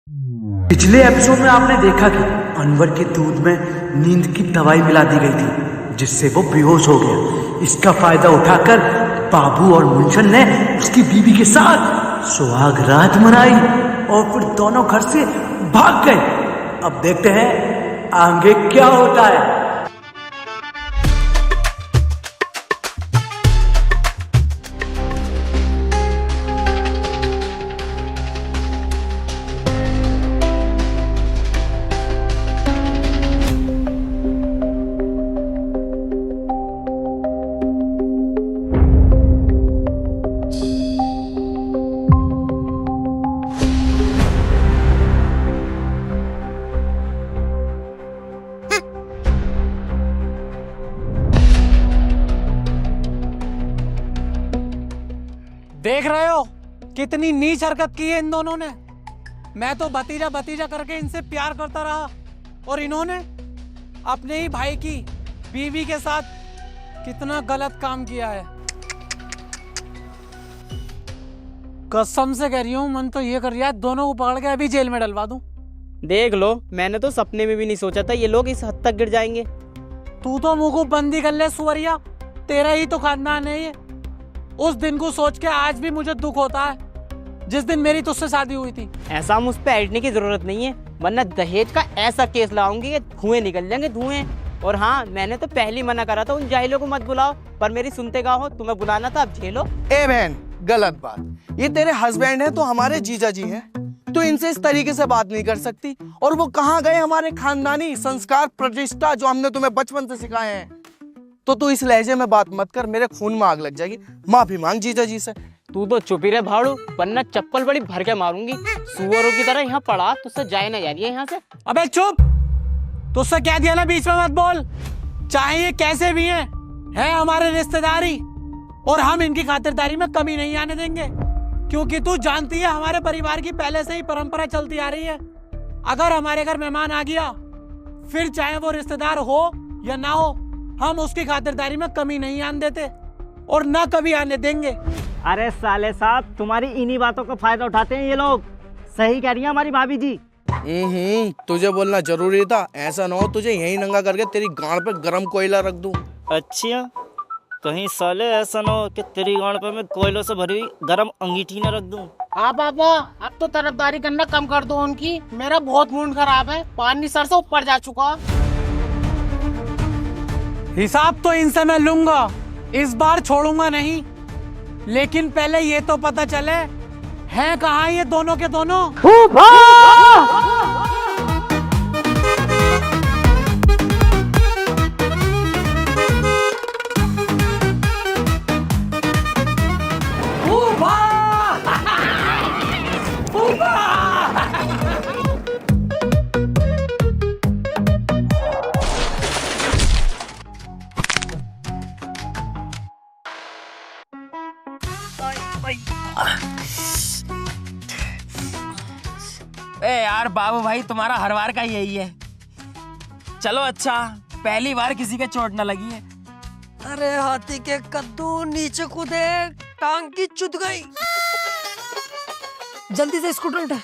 पिछले एपिसोड में आपने देखा कि अनवर के दूध में नींद की दवाई मिला दी गई थी जिससे वो बेहोश हो गया। इसका फायदा उठाकर बाबू और मुंशन ने उसकी बीवी के साथ सुहाग रात मनाई और फिर दोनों घर से भाग गए। अब देखते हैं आगे क्या होता है। देख रहे हो कितनी नीच हरकत की है इन दोनों ने। मैं तो भतीजा भतीजा करके इनसे प्यार करता रहा और इन्होंने अपने ही भाई की बीवी के साथ कितना गलत काम किया है। कसम से कह रही हूँ, मन तो ये कर रहा है दोनों को पकड़ के अभी जेल में डलवा दूं। देख लो, मैंने तो सपने में भी नहीं सोचा था ये लोग इस हद तक गिर जाएंगे। तू तो मुंह को बंदी कर ले सुवरिया, तेरा ही तो खानदान है ये। उस दिन को सोच के आज भी मुझे दुख होता है जिस दिन मेरी तुझसे शादी हुई थी। ऐसा मुझ पे ऐडने की जरूरत नहीं है, वरना दहेज का ऐसा केस लाऊंगी कि धुएं निकल जाएंगे धुएं। और हाँ, मैंने तो पहले ही मना करा था उन जाहिलों को मत बुलाओ, पर मेरी सुनते का हो, तुम्हें बुलाना था, अब झेलो। ए बहन, गलत बात। ये तेरे हस्बैंड हैं तो हमारे जीजा जी हैं, तो इनसे इस तरीके से बात नहीं कर सकती। और वो कहाँ गए हमारे खानदानी संस्कार प्रतिष्ठा जो हमने तुम्हें बचपन से सिखाए हैं। तो तू इस लहजे में बात मत कर, मेरे खून में आग लग जाएगी। माफी मांग जीजा जी से। तू तो चुप ही रहे भाड़ू, वरना चप्पल बड़ी भर के मारूंगी। सुअरों की तरह यहाँ पड़ा, तुझसे जाए ना जा रही है यहाँ से। अबे चुप, तुझसे कह दिया ना बीच में मत बोल। चाहे ये कैसे भी हैं, है हमारे रिश्तेदारी और हम इनकी खातिरदारी में कमी नहीं आने देंगे। क्योंकि तू जानती है हमारे परिवार की पहले से ही परंपरा चलती आ रही है। अगर हमारे घर मेहमान आ गया, फिर चाहे वो रिश्तेदार हो या ना हो, हम उसकी खातिरदारी में कमी नहीं आने देते और ना कभी आने देंगे। अरे साले साहब, तुम्हारी इन्हीं बातों का फायदा उठाते हैं ये लोग। सही कह रही है हमारी भाभी जी। तुझे बोलना जरूरी था। ऐसा ना हो तुझे यही नंगा करके तेरी गांड पे गरम कोयला रख दूं। अच्छा, कहीं साले ऐसा ना हो कि तेरी गांड पे मैं कोयलों से भरी हुई गरम अंगीठी न रख दूं। हाँ पापा, अब तो तरफदारी करना कम कर दो उनकी। मेरा बहुत मूड खराब है, पानी सर से ऊपर जा चुका। हिसाब तो इनसे मैं लूंगा, इस बार छोड़ूंगा नहीं। लेकिन पहले ये तो पता चले हैं कहाँ ये दोनों के दोनों। ए यार बाबू भाई, तुम्हारा हर बार का यही है। चलो अच्छा, पहली बार किसी के चोट न लगी है। अरे हाथी के कद्दू, नीचे कूदे टांग की चुद गई। जल्दी से स्कूटर उठा।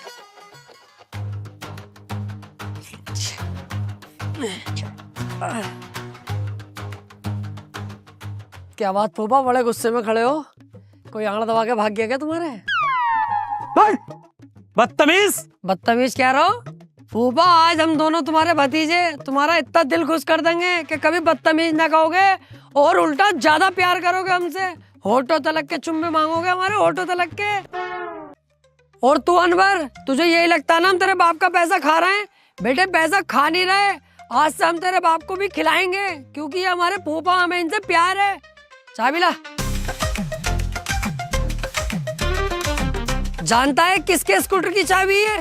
क्या बात फूफा, बड़े गुस्से में खड़े हो? कोई आंगड़ा दबा के भाग गया क्या तुम्हारे? बदतमीज। बदतमीज कह रहा हो? फूफा, आज हम दोनों तुम्हारे भतीजे तुम्हारा इतना दिल खुश कर देंगे कि कभी बदतमीज ना कहोगे और उल्टा ज्यादा प्यार करोगे हमसे। होठों तलक के चुम्बे मांगोगे हमारे, होठों तलक के। और तू अनवर, तुझे यही लगता है ना हम तेरे बाप का पैसा खा रहे हैं? बेटे, पैसा खा नहीं रहे। आज से हम तेरे बाप को भी खिलाएंगे, क्योंकि ये हमारे फूफा, हमें इनसे प्यार है। चाबी ला। जानता है किसके स्कूटर की चाबी है?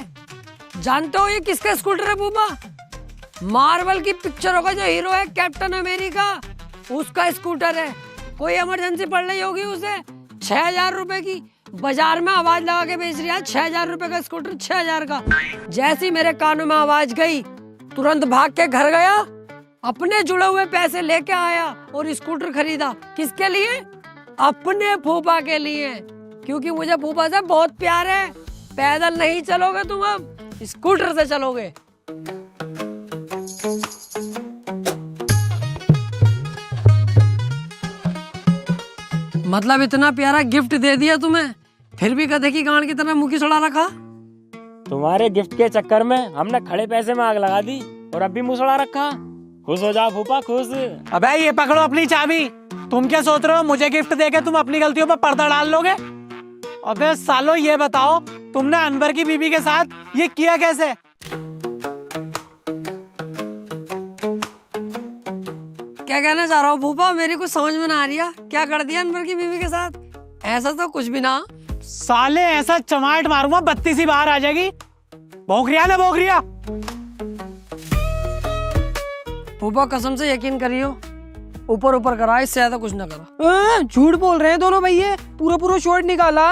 जानते हो ये किसका स्कूटर है फूफा? मार्वल की पिक्चरों का जो हीरो है कैप्टन अमेरिका, उसका स्कूटर है। कोई इमरजेंसी पड़ रही होगी उसे, 6000 रुपए की बाजार में आवाज लगा के बेच रहा है। 6000 रुपए का स्कूटर, 6000 का। जैसी मेरे कानों में आवाज गई, तुरंत भाग के घर गया, अपने जुड़े हुए पैसे लेके आया और स्कूटर खरीदा। किसके लिए? अपने फूफा के लिए, क्योंकि मुझे फूफा से बहुत प्यार है। पैदल नहीं चलोगे तुम अब, स्कूटर से चलोगे? मतलब इतना प्यारा गिफ्ट दे दिया तुम्हें, फिर भी गधे की गांड की तरह मुंह की सड़ा रखा। तुम्हारे गिफ्ट के चक्कर में हमने खड़े पैसे में आग लगा दी और अब भी मुसड़ा रखा। खुश हो जाओ फूफा, खुश। अबे ये पकड़ो अपनी चाबी। तुम क्या सोच रहे हो मुझे गिफ्ट देके तुम अपनी गलतियों पर पर्दा डाल लोगे? अबे सालो ये बताओ तुमने अनवर की बीबी के साथ ये किया कैसे? क्या कहना चाह रहा हो फूफा? मेरी कुछ समझ में ना आ रही है। क्या कर दिया अनवर की बीवी के साथ? ऐसा तो कुछ भी ना। साले ऐसा चमाट मारूंगा बत्ती सी बाहर आ जाएगी। भोगरिया ना भोगरिया। फूफा कसम से यकीन करियो, ऊपर ऊपर करा, इससे ज्यादा कुछ ना करा। झूठ बोल रहे हैं दोनों भैया, पूरा पूरा शॉर्ट निकाला।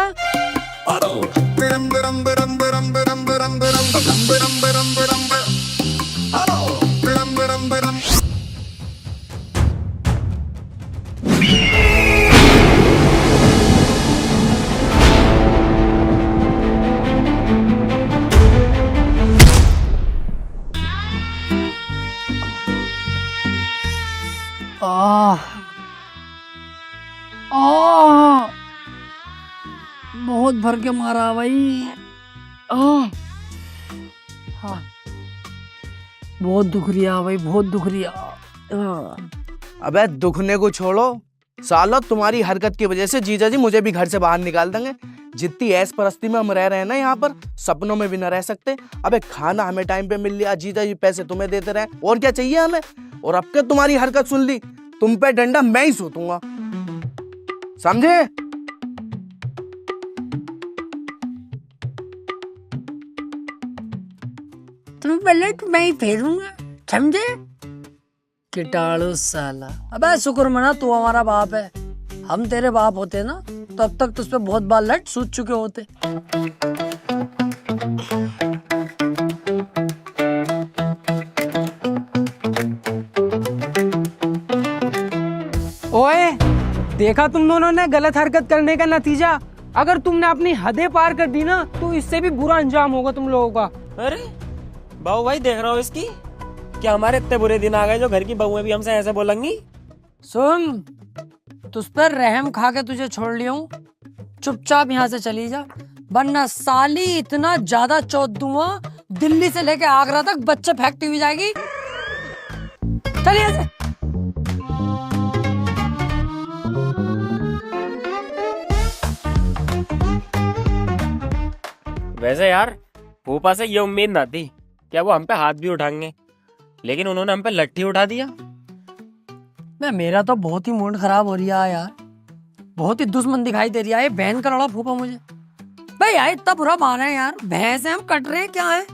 बहुत भर के मारा भाई। बहुत दुख रिया भाई, बहुत दुख रिया। अबे दुखने को छोड़ो सालो, तुम्हारी हरकत की वजह से जीजा जी मुझे भी घर से बाहर निकाल देंगे। जितनी ऐश परस्ती में हम रह रहे हैं ना यहाँ पर, सपनों में भी न रह सकते। अबे खाना हमें टाइम पे मिल लिया, जीजा जी पैसे तुम्हें देते रहे, और क्या चाहिए हमें? और अब के तुम्हारी हरकत सुन ली, तुम पे डंडा मैं ही सूतूंगा, समझे? तुम पहले मैं ही फेरूंगा, समझे? कीटाणु साला। अबे शुक्र मना तू हमारा बाप है। हम तेरे बाप होते ना तो अब तक तुझ पे बहुत बार लट सूझ चुके होते। ओए, देखा तुम दोनों ने गलत हरकत करने का नतीजा। अगर तुमने अपनी हदें पार कर दी ना तो इससे भी बुरा अंजाम होगा तुम लोगों का। अरे बाबू भाई, देख रहा हो इसकी? क्या हमारे इतने बुरे दिन आ गए जो घर की बहुएं भी हमसे ऐसे बोलेंगी? सुन, तुझ पर रहम खा के तुझे छोड़ लिया हूँ, चुपचाप यहाँ से चली जा, वरना साली इतना ज्यादा चौथ दूंगा, दिल्ली से लेके आगरा तक बच्चे फेंकती हुई जाएगी। चलिए यहाँ से। वैसे यार फूफा से ये उम्मीद ना थी क्या वो हम पे हाथ भी उठाएंगे, लेकिन उन्होंने हम पे लट्ठी उठा दिया। मैं मेरा तो बहुत ही मूड खराब हो रहा है यार, बहुत ही दुश्मन दिखाई दे रही है ये बहन का लड़ा फूफा मुझे। भाई यार इतना बुरा मारा है यार, भैंस है हम कट रहे हैं क्या है?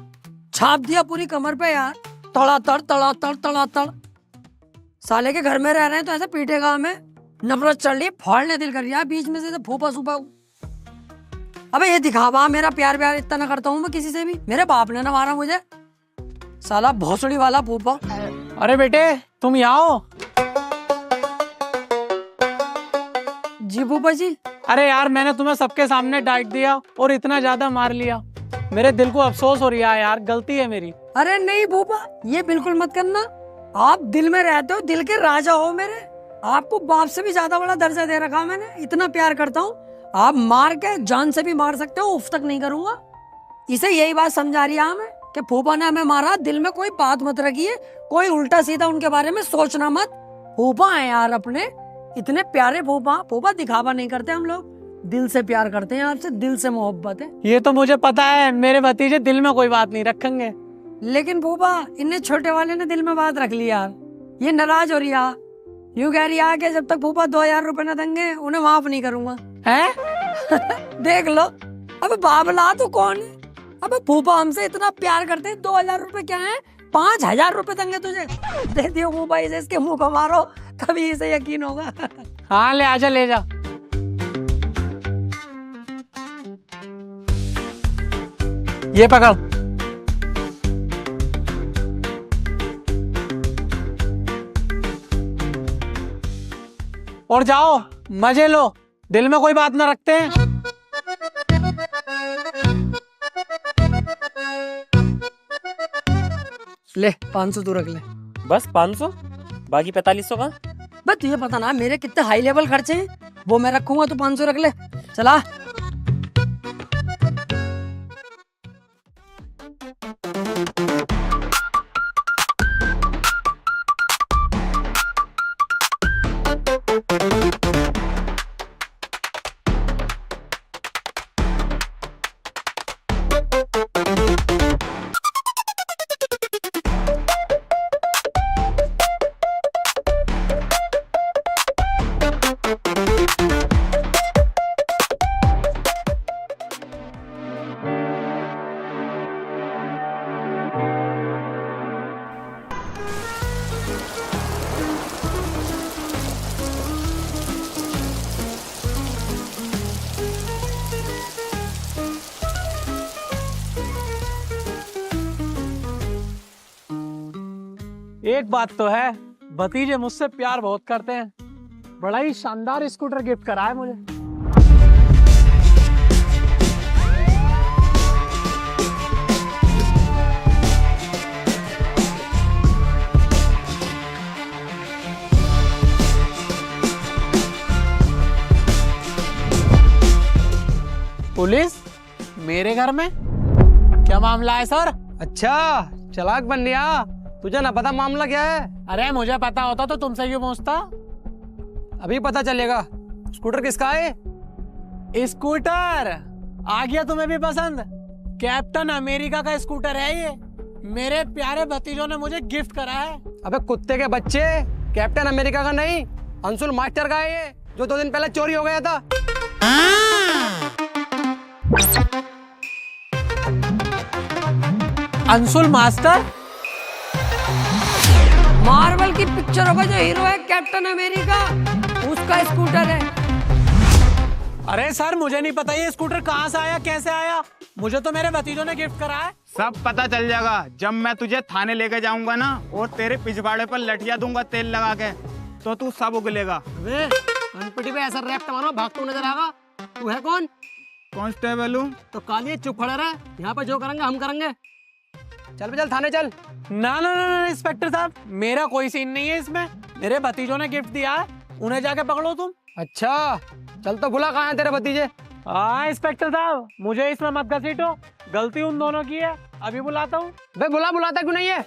छाप दिया पूरी कमर पे यार, तड़ातड़ तड़ातड़ तड़ातड़। साले के घर में रह रहे हैं तो ऐसे पीटेगा हमें, नफरत चढ़ रही, फाड़ने दिल कर रहा है बीच में से फूफा सूफा। अबे ये दिखावा, मेरा प्यार प्यार इतना ना करता हूँ मैं किसी से भी, मेरे बाप ने ना मारा मुझे, साला भोसड़ी वाला फूफा। अरे बेटे तुम यहाँ हो? जी फूफा जी। अरे यार मैंने तुम्हें सबके सामने डांट दिया और इतना ज्यादा मार लिया, मेरे दिल को अफसोस हो रहा है यार, गलती है मेरी। अरे नहीं फूफा, ये बिल्कुल मत करना, आप दिल में रहते हो, दिल के राजा हो मेरे, आपको बाप से भी ज्यादा बड़ा दर्जा दे रखा मैंने, इतना प्यार करता हूँ। आप मार के जान से भी मार सकते हो, उफ तक नहीं करूंगा। इसे यही बात समझा रही है हमें कि फूफा ने हमें मारा, दिल में कोई बात मत रखिए, कोई उल्टा सीधा उनके बारे में सोचना मत। फूफा है यार अपने, इतने प्यारे फूफा। फूफा दिखावा नहीं करते हम लोग, दिल से प्यार करते हैं आपसे, दिल से मोहब्बत है। ये तो मुझे पता है, मेरे भतीजे दिल में कोई बात नहीं रखेंगे। लेकिन फूफा इन्हें छोटे वाले ने दिल में बात रख ली यार, ये नाराज हो रही है, यूं कह रही है कि जब तक फूफा 2000 रुपए न देंगे उन्हें माफ नहीं करूंगा। हैं? देख लो, अब बाबला तो कौन है? अब फूफा हमसे इतना प्यार करते हैं, 2000 रुपए क्या है, 5000 रुपए देंगे तुझे, दे दियो फूफा इसे, इसके मुंह को मारो तभी इसे यकीन होगा। हाँ ले आजा, ले जा। ये पकड़। और जाओ मजे लो, दिल में कोई बात ना रखते हैं। ले 500 तू रख ले। बस 500? बाकी 4500 का? बस तुझे पता ना मेरे कितने हाई लेवल खर्चे हैं, वो मैं रखूंगा, तू 500 रख ले। चला। एक बात तो है, भतीजे मुझसे प्यार बहुत करते हैं। बड़ा ही शानदार स्कूटर गिफ्ट करा है मुझे। पुलिस मेरे घर में? क्या मामला है सर? अच्छा चालाक बन गया, तुझे ना पता मामला क्या है? अरे मुझे पता होता तो तुमसे क्यों पूछता? अभी पता चलेगा। स्कूटर किसका है? स्कूटर आ गया तुम्हें भी पसंद? कैप्टन अमेरिका का स्कूटर है ये। मेरे प्यारे भतीजों ने मुझे गिफ्ट करा है। अबे कुत्ते के बच्चे, कैप्टन अमेरिका का नहीं, अंशुल मास्टर का है ये, जो 2 दिन पहले चोरी हो गया था। अंशुल मास्टर? मार्वल की पिक्चरों का जो हीरो है कैप्टन अमेरिका, उसका स्कूटर है। अरे सर मुझे नहीं पता ये स्कूटर कहाँ से आया, कैसे आया। मुझे तो मेरे भतीजों ने गिफ्ट करा है। सब पता चल जाएगा जब मैं तुझे थाने लेके जाऊंगा ना, और तेरे पिछवाड़े पर लठिया दूंगा तेल लगा के, तो तू सब उगलेगा। अनपटी पे ऐसा रैप मारो, भागता नजर आएगा। तू है कौन? कांस्टेबल हूँ। तो कालिए चुप खड़ा रहा, यहाँ पे जो करेंगे हम करेंगे। चल चल थाने चल। ना ना ना इंस्पेक्टर साहब, मेरा कोई सीन नहीं है इसमें। मेरे भतीजों ने गिफ्ट दिया है, उन्हें जाके पकड़ो तुम। अच्छा चल, तो बुला कहाँ है तेरे भतीजे? हाँ इंस्पेक्टर साहब, मुझे इसमें मत घसीटो, गलती उन दोनों की है। अभी बुलाता हूँ। बे बुलाता क्यों नहीं है?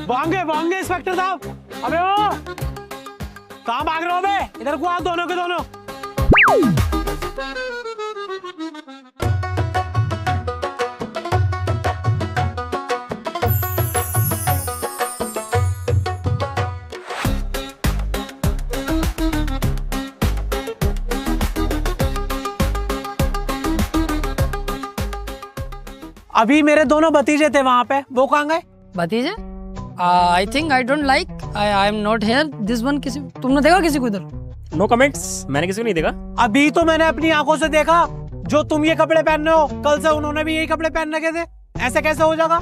भागेंगे इंस्पेक्टर साहब। अबे ओ कहाँ भाग रहे हो बे? इधर को आओ दोनों के दोनों। अभी मेरे दोनों भतीजे थे वहां पे, वो कहाँ गए? भतीजे? I think I don't like, I am not here this one. किसी तुमने देखा किसी को इधर? नो कमेंट्स, मैंने किसी को नहीं देखा। अभी तो मैंने अपनी आंखों से देखा, जो तुम ये कपड़े पहन रहे हो, कल से उन्होंने भी यही कपड़े पहन रखे थे। ऐसे कैसे हो जाएगा?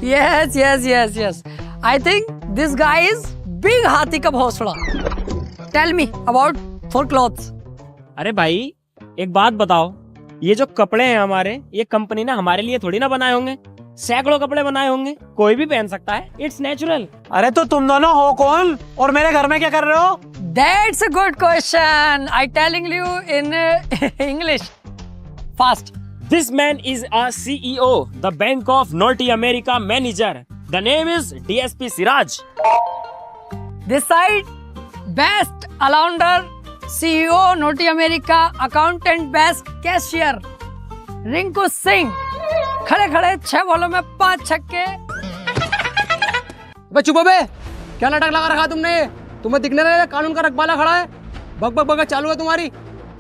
Yes yes yes yes, I think this guy is big हाथी का भौसड़ा। Tell me about for clothes. अरे भाई एक बात बताओ, ये जो कपड़े हैं हमारे, ये कंपनी ने हमारे लिए थोड़ी ना बनाए होंगे। सैकड़ों कपड़े बनाए होंगे, कोई भी पहन सकता है, इट्स नेचुरल। अरे तो तुम दोनों हो कौन और मेरे घर में क्या कर रहे हो? That's a good question. I telling you in English. Fast. This man is a CEO, the Bank of North America manager. The name is DSP Siraj. This side, best allrounder, CEO, North America, accountant, best cashier, Rinku Singh. खड़े खड़े 6 बॉलों में 5 छक्के। बे चुप बे, क्या नाटक लगा रखा तुमने? तुम्हें दिखने रहा है कानून का रखवाला खड़ा है, बक बक बक चालू है तुम्हारी।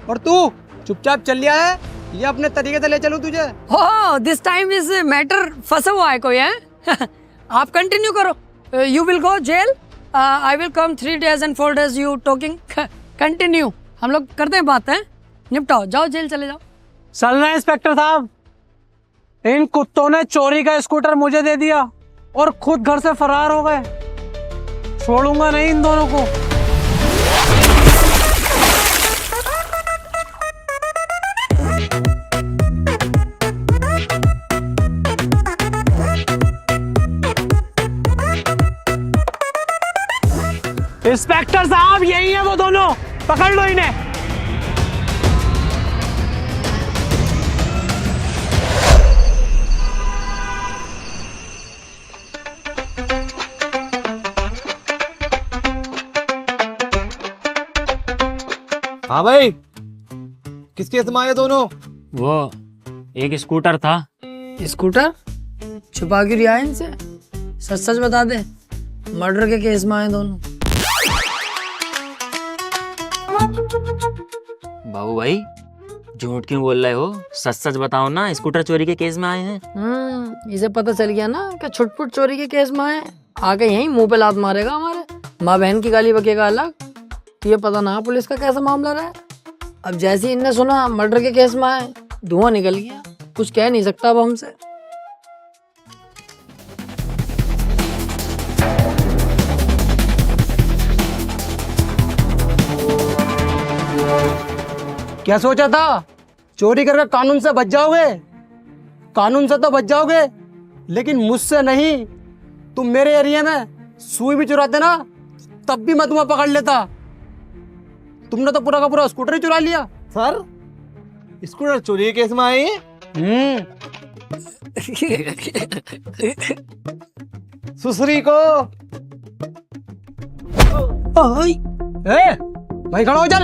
और तू चुपचाप चल लिया है, ये अपने तरीके से ले चलूं तुझे? हो दिस टाइम इज मैटर फंसा हुआ है कोई है। आप कंटिन्यू करो। You will go jail, I will come 3 days and 4 days। You talking continue, हम लोग करते हैं बात है, निपटाओ, जाओ जेल चले जाओ। चल रहे इंस्पेक्टर साहब, इन कुत्तों ने चोरी का स्कूटर मुझे दे दिया और खुद घर से फरार हो गए। छोड़ूंगा नहीं इन दोनों को। इंस्पेक्टर साहब यही है वो दोनों, पकड़ लो इन्हें। हाँ भाई, किस केस में आए दोनों? वो एक स्कूटर था। स्कूटर छुपा क्यों रिया है इनसे? सच सच बता दे, मर्डर के केस में आए दोनों। बाबू भाई झूठ क्यों बोल रहे हो? सच सच बताओ ना, स्कूटर चोरी के केस में आए हैं। इसे पता चल गया ना कि छुटपुट चोरी के केस में आए, आके यहीं मुंह पे लात मारेगा हमारे, माँ बहन की गाली बकेगा अलग। ये पता ना पुलिस का कैसा मामला रहा है। अब जैसे ही इनने सुना मर्डर के केस में आए, धुआं निकल गया, कुछ कह नहीं सकता अब हमसे। क्या सोचा था? चोरी करके कानून से बच जाओगे? कानून से तो बच जाओगे, लेकिन मुझसे नहीं। तुम मेरे एरिया में सुई भी चुराते ना, तब भी मैं तुम्हें पकड़ लेता। तुमने तो पूरा का पूरा स्कूटर ही चुरा लिया। सर, स्कूटर चोरी के केस में आए हैं? सुसरी को भाई खड़ा हो चल।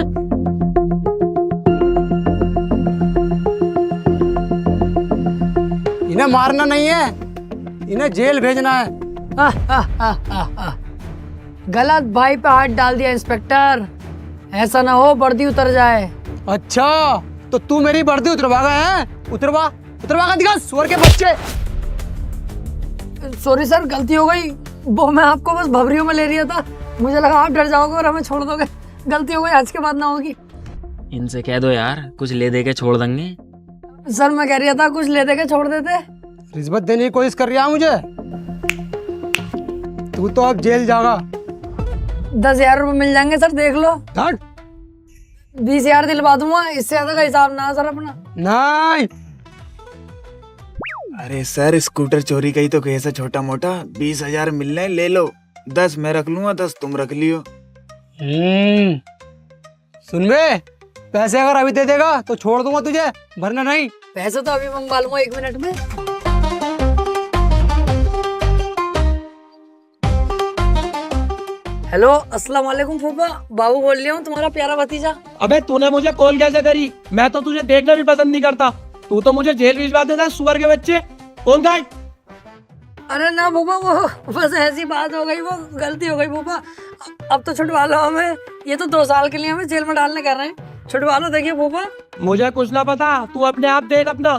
इन्हें मारना नहीं है, इन्हें जेल भेजना है। गलत भाई पे हाथ डाल दिया इंस्पेक्टर, ऐसा ना हो वर्दी उतर जाए। अच्छा, तो तू मेरी वर्दी उतरवागा है? उतरवा उतरवागा, दिखा सुअर के बच्चे। सॉरी सर, गलती हो गई। वो मैं आपको बस भवरियों में ले रहा था, मुझे लगा आप डर जाओगे और हमें छोड़ दोगे। गलती हो गई, आज के बाद ना होगी। इनसे कह दो यार, कुछ ले दे के छोड़ देंगे। सर मैं कह रहा था कुछ ले दे के छोड़ देते। रिश्वत देने की कोशिश कर रहा है मुझे। तू तो अब जेल जाएगा। 10,000 रुपये मिल जाएंगे सर, देख लो। 20,000 दिलवा दूंगा, इससे ज्यादा का हिसाब ना सर अपना। नहीं, अरे सर, स्कूटर चोरी का ही तो केस है छोटा मोटा। 20,000 मिलने, ले लो। 10 मैं रख लूंगा, 10 तुम रख लियो। सुन बे, पैसे अगर अभी दे देगा तो छोड़ दूंगा तुझे, वरना नहीं। पैसे तो अभी मंगवा लूंगा 1 मिनट में। हेलो, अस्सलाम वालेकुम फूफा, बाबू बोल रही हूँ, तुम्हारा प्यारा भतीजा। अबे तूने मुझे कॉल कैसे करी? मैं तो तुझे देखना भी पसंद नहीं करता, तू तो मुझे जेल भिजवा देता सुअर के बच्चे। कौन था? अरे ना फूफा, वो बस ऐसी बात हो गई, वो गलती हो गई फूफा। अब तो छुटवा लो हमें, ये तो 2 साल के लिए हमें जेल में डालने कर रहे हैं। छुटवा लो, देखिए फूफा। मुझे कुछ ना पता, तू अपने आप देख अपना।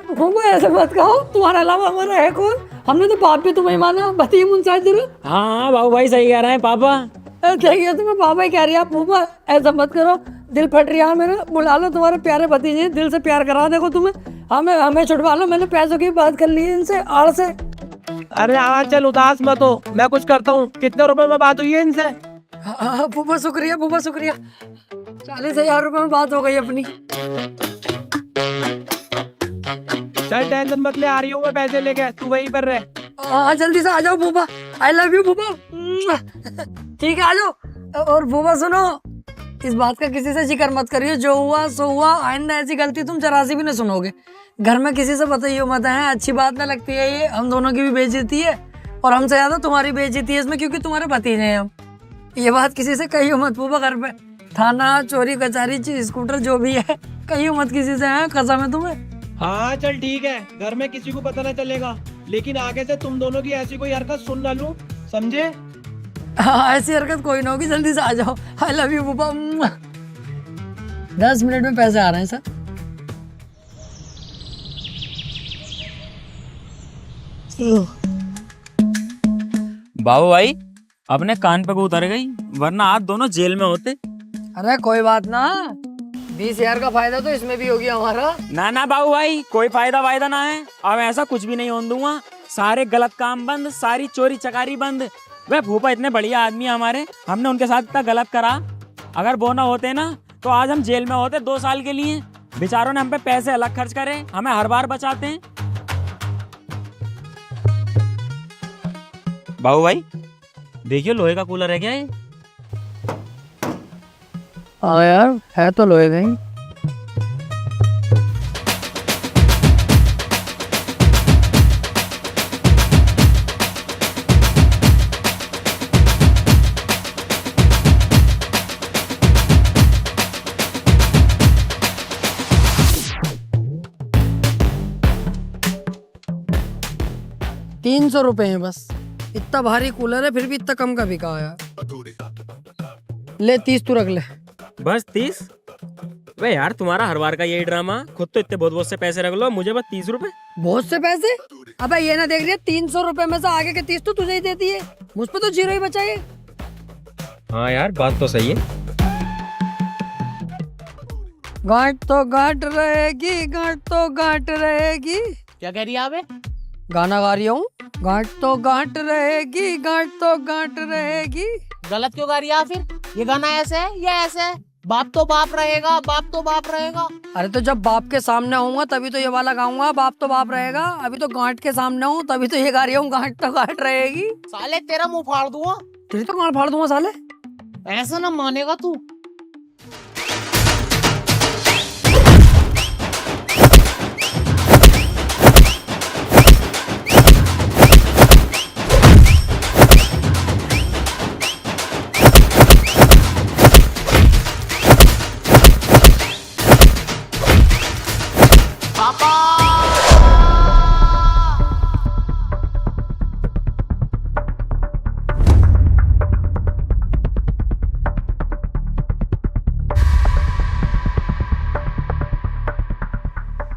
फूफा ऐसे मत कहो, तुम्हारे अलावा हमारा है कौन? हमने तो बाप भी तुम्हें माना, बताइए मुंजा जरूर। हाँ बाबू भाई सही कह रहे हैं पापा। देखिए तुम्हें पापा ही कह रही है फूफा, ऐसा मत करो, दिल फट रहा है मेरा। बुला लो तुम्हारे प्यारे भतीजे, दिल से प्यार करा देखो तुम्हें। हमें छुटवा लो, मैंने पैसों की बात कर ली है इनसे, आड़ से। अरे हाँ चल, उदास मत हो, मैं कुछ करता हूँ। कितने रुपए में बात हुई है इनसे? हाँ फूफा शुक्रिया, फूफा शुक्रिया। 40,000 रुपए में बात हो गई अपनी। चल टेंशन मत ले, आ रही हूँ मैं पैसे लेके, तू वहीं पर रह। हाँ जल्दी से आ जाओ फूफा, आई लव यू फूफा। ठीक है आ जाओ। और फूफा सुनो, इस बात का किसी से जिक्र मत करियो, जो हुआ सो हुआ। आइंदा ऐसी गलती तुम जरा सी भी नहीं सुनोगे। घर में किसी से बताइयो मत, है अच्छी बात ना लगती है ये। हम दोनों की भी बेइज्जती है, और हमसे ज्यादा तुम्हारी बेइज्जती है इसमें, क्योंकि तुम्हारे भतीजे हैं हम। ये बात किसी से कहियो मत फूफा। घर पे थाना, चोरी, कचहरी, स्कूटर जो भी है, कहियो मत किसी से, है कसम है तुम्हें। हाँ चल ठीक है, घर में किसी को पता न चलेगा, लेकिन आगे से तुम दोनों की ऐसी कोई हरकत सुन ना लूं, समझे? हाँ ऐसी हरकत कोई ना होगी, जल्दी से आ जाओ। आई लव यू फूफा। 10 मिनट में पैसे आ रहे हैं सर। बाबू भाई अपने कान पे उतर गई, वरना आज दोनों जेल में होते। अरे कोई बात ना, 20,000 का फायदा तो इसमें भी हो गया हमारा। ना ना बाबू भाई, कोई फायदा वायदा ना है। अब ऐसा कुछ भी नहीं होने दूंगा। सारे गलत काम बंद, सारी चोरी चकारी बंद। वे फूफा इतने बढ़िया आदमी हमारे, हमने उनके साथ इतना गलत करा। अगर वो ना होते ना तो आज हम जेल में होते 2 साल के लिए। बेचारों ने हम पे पैसे अलग खर्च करे, हमें हर बार बचाते हैं। बाबू भाई देखिए, लोहे का कूलर है क्या ये? हाँ यार, है तो लोहे का ही। ₹300 है बस। इतना भारी कूलर है फिर भी इतना कम का बिका यार। ले 30 तू रख ले। बस 30? वे यार तुम्हारा हर बार का यही ड्रामा, खुद तो इतने बहुत बहुत से पैसे रख लो, मुझे बस 30 रुपए। बहुत से पैसे? अबे ये ना देख रही है, ₹300 में से आगे के 30 तो तुझे ही देती है, मुझ पे तो 0 ही बचा है। हाँ यार बात तो सही है। गांठ तो गांठ रहेगी, गांठ तो गांठ रहेगी। क्या कह रही है आबे? गाना गा रही हूँ। गांठ तो गांठ रहेगी, गांठ तो गांठ रहेगी। गलत क्यों गा रही है फिर? ये गाना ऐसे है या ऐसे है? बाप तो बाप रहेगा, बाप तो बाप रहेगा। अरे तो जब बाप के सामने आऊंगा तभी तो ये वाला गाऊंगा, बाप तो बाप रहेगा। अभी तो गांठ के सामने हूँ तभी तो ये गा रही हूँ, गांठ तो गांठ रहेगी। साले तेरा मुंह फाड़ दूंगा। तेरी तो गांठ फाड़ दूंगा साले। ऐसा ना मानेगा तू।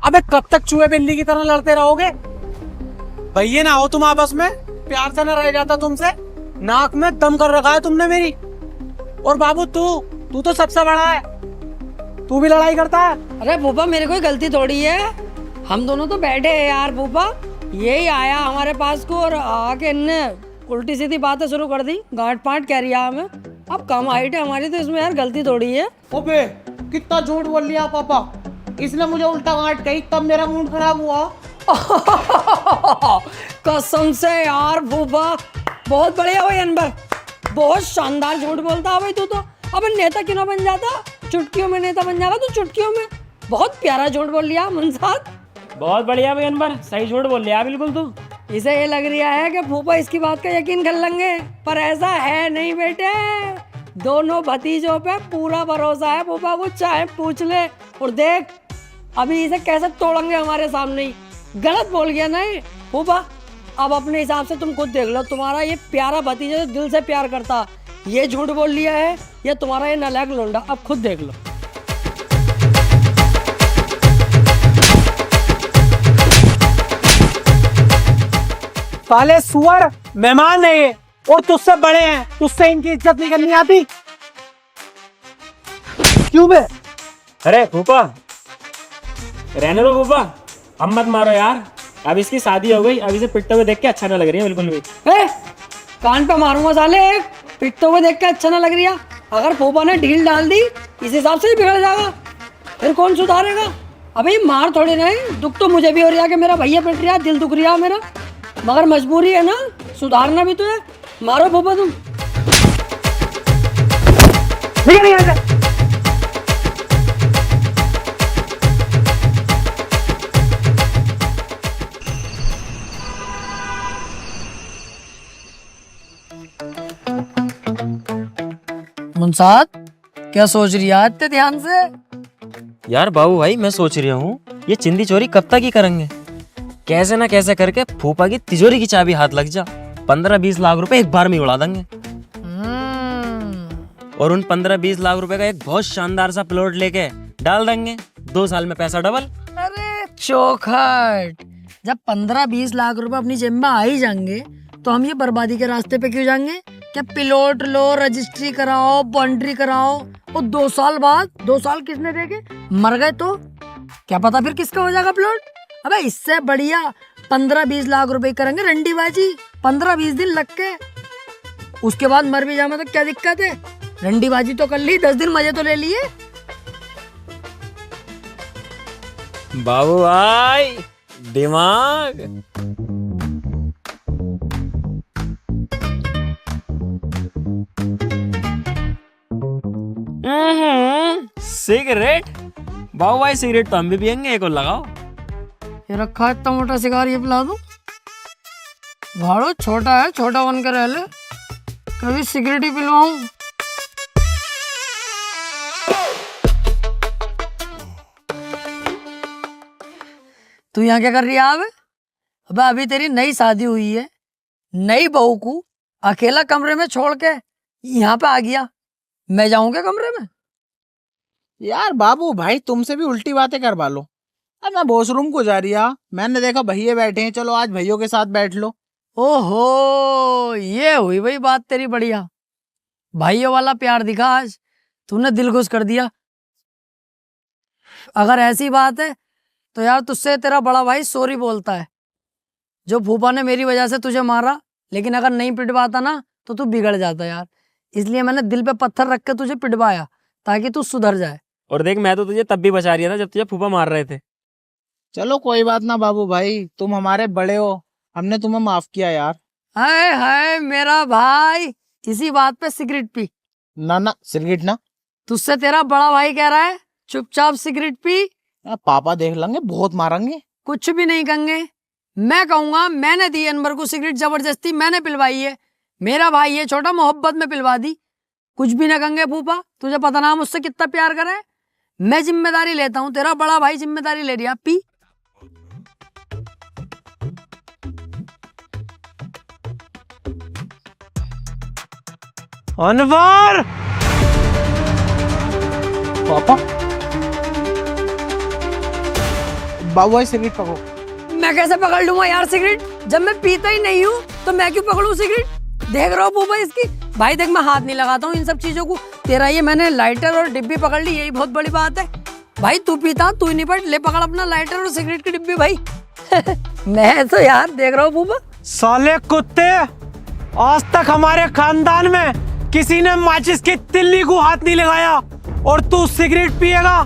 अबे कब तक चूहे बिल्ली की तरह लड़ते रहोगे? भैया ना हो तुम आपस में, प्यार से ना रह जाता तुमसे। नाक में दम कर रखा है तुमने मेरी। और बाबू तू तो सबसे बड़ा है, तू भी लड़ाई करता है। अरे भूपा मेरी कोई गलती थोड़ी है, हम दोनों तो बैठे हैं यार। भूपा यही आया हमारे पास को और आके इनने उल्टी सीधी बातें शुरू कर दी, गांठ पांठ कह रही है हमें। अब कम हाइट है हमारी तो इसमें यार गलती थोड़ी है। ओबे कितना झूठ बोल लिया पापा, इसने मुझे उल्टा गांठ कही तब मेरा मूड खराब हुआ। कसम से यार भूपा, बहुत बढ़िया भाई अनबर, बहुत शानदार झूठ बोलता है भाई तू तो। अब नेता क्यों ना बन जाता, चुटकियों में नेता बन जाएगा तू, चुटकियों में। बहुत प्यारा झूठ बोल लिया मुंसाद। बहुत बढ़िया भाई अनवर, सही झूठ बोल लिया बिल्कुल तू। इसे ये लग रहा है कि फूफा इसकी बात का यकीन कर लेंगे, पर ऐसा है नहीं बेटे। दोनों भतीजों पे पूरा भरोसा है फूफा को, चाहे पूछ ले। और देख अभी इसे कैसे तोड़ेंगे हमारे सामने ही। गलत बोल गया नहीं फूफा, अब अपने हिसाब से तुम खुद देख लो। तुम्हारा ये प्यारा भतीजा जो दिल से प्यार करता, ये झूठ बोल लिया है, या तुम्हारा ये नालायक लोंडा, अब खुद देख लो। साले सुअर, मेहमान है ये और तुझसे बड़े हैं, तुझसे इनकी इज्जत नहीं करनी आती क्यों बे? अरे फूफा रहने दो फूफा, अब मत मारो यार। अब इसकी शादी हो गई, अब इसे पिटते हुए देख के अच्छा ना लग रही है बिल्कुल भी। कान पे मारूंगा साले, पिटते हुए देख के अच्छा ना लग रही है। अगर फूफा ने ढील डाल दी इस हिसाब से ही बिगड़ जाएगा, फिर कौन सुधारेगा? अबे मार थोड़ी नहीं, दुख तो मुझे भी हो रहा है कि मेरा भैया पिट रहा है, दिल दुख रहा है मेरा, मगर मजबूरी है ना, सुधारना भी तो है। मारो फूफा तुम। मुंसाद क्या सोच रही है इतने ध्यान से? यार बाबू भाई मैं सोच रहा हूँ ये चिंदी चोरी कब तक ही करेंगे, कैसे ना कैसे करके फूफा की तिजोरी की चाबी हाथ लग जा, 15-20 लाख रुपए एक बार में उड़ा देंगे। और उन 15-20 लाख रुपए का एक बहुत शानदार सा प्लॉट लेके डाल देंगे, 2 साल में पैसा डबल। अरे चौखट, जब 15-20 लाख रुपए अपनी जेब में आ ही जाएंगे तो हम ये बर्बादी के रास्ते पे क्यों जाएंगे? क्या प्लॉट लो, रजिस्ट्री कराओ, बाउंड्री कराओ, और 2 साल बाद, 2 साल किसने देखे? मर गए तो क्या पता फिर किसका हो जाएगा प्लॉट। अबे इससे बढ़िया 15-20 लाख रुपए करेंगे रंडीबाजी, 15-20 दिन लग के, उसके बाद मर भी जाए तो क्या दिक्कत है? रंडीबाजी तो कर ली, 10 दिन मजे तो ले लिए। बाबू भाई दिमाग। सिगरेट? बाबू भाई सिगरेट तो हम भी पियेंगे, एक और लगाओ। ये रखा है इतना मोटा सिगार, ये पिला दूं? भाड़ो छोटा है, छोटा बन कर रह ले, कभी सिगरेट ही पिलवाऊं। तू यहाँ क्या कर रही है अब? अबे अभी तेरी नई शादी हुई है, नई बहू को अकेला कमरे में छोड़ के यहाँ पे आ गया, मैं जाऊंगा कमरे में? यार बाबू भाई तुमसे भी उल्टी बातें करवा लो। अब मैं वॉशरूम को जा रही, मैंने देखा भैया बैठे हैं, चलो आज भैयों के साथ बैठ लो। ओहो, ये हुई भाई बात तेरी बढ़िया। भाइयों वाला प्यार दिखा आज, तूने दिल खुश कर दिया। अगर ऐसी बात है तो यार तुझसे तेरा बड़ा भाई सॉरी बोलता है। जो फूफा ने मेरी वजह से तुझे मारा, लेकिन अगर नहीं पिटवाता ना तो तू बिगड़ जाता यार। इसलिए मैंने दिल पे पत्थर रख के तुझे पिटवाया ताकि तू सुधर जाए। और देख, मैं तो तुझे तब भी बचा रहा था जब तुझे फूफा मार रहे थे। चलो कोई बात ना बाबू भाई, तुम हमारे बड़े हो, हमने तुम्हें माफ किया यार। हाय हाय मेरा भाई, इसी बात पे सिगरेट पी। ना ना सिगरेट ना। तुझसे तेरा बड़ा भाई कह रहा है चुपचाप सिगरेट पी। पापा देख लेंगे, बहुत मारेंगे। कुछ भी नहीं कहेंगे, मैं कहूंगा मैंने दी अनवर को सिगरेट, जबरदस्ती मैंने पिलवाई है, मेरा भाई है छोटा, मोहब्बत में पिलवा दी। कुछ भी ना कहेंगे फूफा, तुझे पता ना मुझसे कितना प्यार करे। मैं जिम्मेदारी लेता हूँ, तेरा बड़ा भाई जिम्मेदारी ले रहा। पी। अनवर! पापा बाबू भाई सिगरेट पकड़ो। मैं कैसे पकड़ लूंगा यार सिगरेट, जब मैं पीता ही नहीं हूँ तो मैं क्यों पकड़ूं सिगरेट? देख रहा हो फूफा इसकी। भाई देख, मैं हाथ नहीं लगाता हूँ इन सब चीजों को। तेरा ये मैंने लाइटर और डिब्बी पकड़ ली, यही बहुत बड़ी बात है। भाई तू पीता, तू ही नहीं पड़, ले पकड़ अपना लाइटर और सिगरेट की डिब्बी भाई। मैं तो यार देख रहा हूँ फूफा। साले कुत्ते, आज तक हमारे खानदान में किसी ने माचिस की तिल्ली को हाथ नहीं लगाया और तू सिगरेट पिएगा?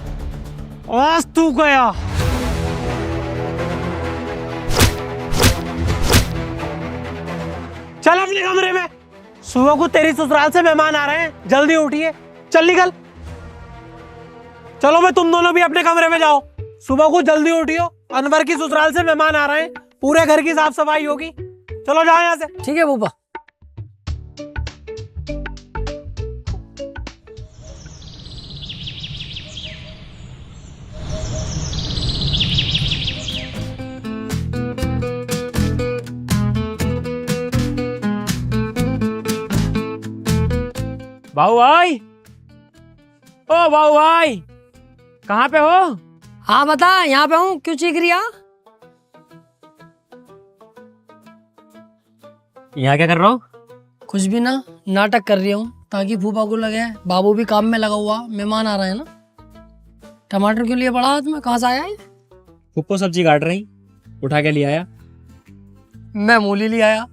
आज तू गया। चल अपने कमरे में, सुबह को तेरी ससुराल से मेहमान आ रहे हैं, जल्दी उठिए, चल निकल। चलो मैं तुम दोनों भी अपने कमरे में जाओ, सुबह को जल्दी उठियो, अनवर की ससुराल से मेहमान आ रहे हैं, पूरे घर की साफ सफाई होगी। चलो जाओ यहाँ से। ठीक है फूफा। बाबू भाई, ओ बाबू भाई, कहाँ पे हो? हाँ बता, यहाँ पे हूँ, क्यों चीख रही है? यहाँ क्या कर रहा हूँ? कुछ भी ना, नाटक कर रही हूँ ताकि फूफा को लगे बाबू भी काम में लगा हुआ, मेहमान आ रहे हैं ना। टमाटर क्यों लिए पड़ा हाथ में, कहाँ से आया है? फूफो सब्जी काट रही, उठा के ले आया। मैं मूली ले आया।